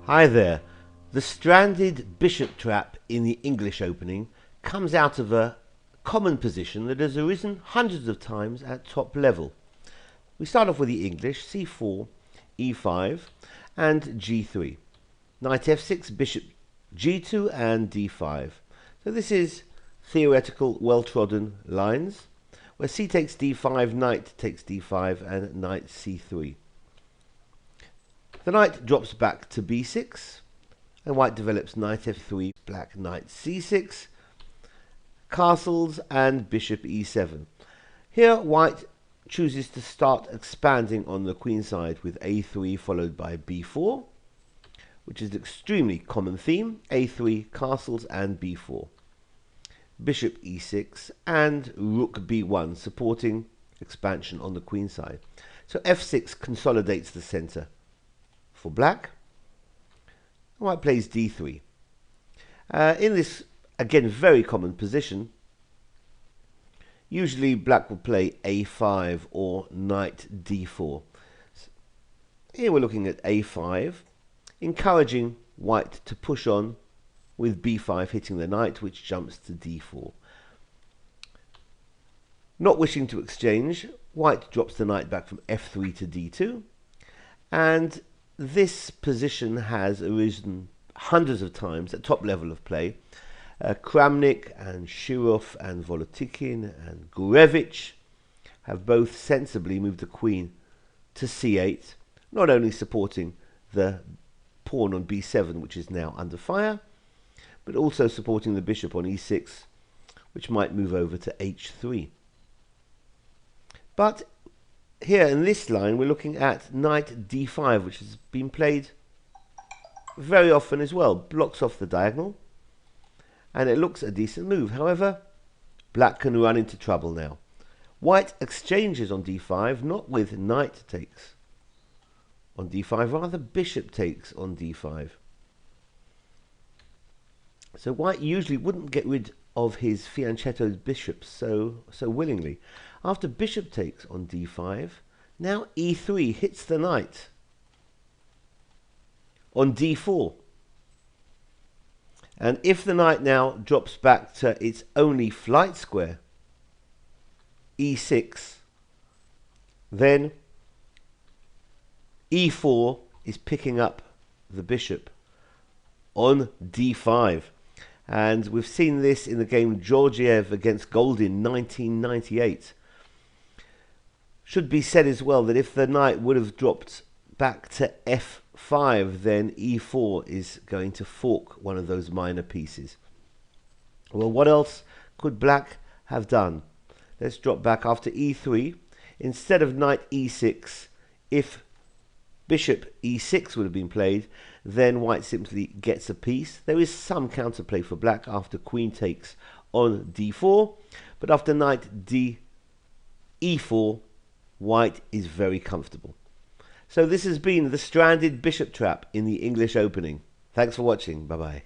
Hi there. The stranded bishop trap in the English opening comes out of a common position that has arisen hundreds of times at top level. We start off with the English, c4, e5 and g3. Knight f6, bishop g2 and d5. So this is theoretical, well-trodden lines where c takes d5, knight takes d5 and knight c3. The knight drops back to b6, and white develops knight f3, black knight c6, castles and bishop e7. Here white chooses to start expanding on the queen side with a3 followed by b4, which is an extremely common theme, a3, castles and b4. Bishop e6 and rook b1 supporting expansion on the queen side. So f6 consolidates the center for black. White plays d3. In this, again, very common position, usually black will play a5 or knight d4. Here we're looking at a5, encouraging white to push on with b5 hitting the knight, which jumps to d4. Not wishing to exchange, white drops the knight back from f3 to d2, and this position has arisen hundreds of times at top level of play. Kramnik and Shirov and Volotikin and Gurevich have both sensibly moved the queen to c8, not only supporting the pawn on b7, which is now under fire, but also supporting the bishop on e6, which might move over to h3. But here in this line we're looking at knight d5, which has been played very often as well. Blocks off the diagonal, and it looks a decent move. However, black can run into trouble now. White exchanges on d5, not with knight takes on d5, rather bishop takes on d5. So white usually wouldn't get rid of his fianchetto's bishops so willingly. After bishop takes on d5, now e3 hits the knight on d4. And if the knight now drops back to its only flight square, e6, then e4 is picking up the bishop on d5. And we've seen this in the game Georgiev against Goldin 1998. Should be said as well that if the knight would have dropped back to f5, then e4 is going to fork one of those minor pieces. Well, what else could black have done? Let's drop back after e3. Instead of knight e6, if bishop e6 would have been played, then white simply gets a piece. There is some counterplay for black after queen takes on d4, but after knight e4, white is very comfortable. So this has been the stranded bishop trap in the English opening. Thanks for watching. Bye-bye.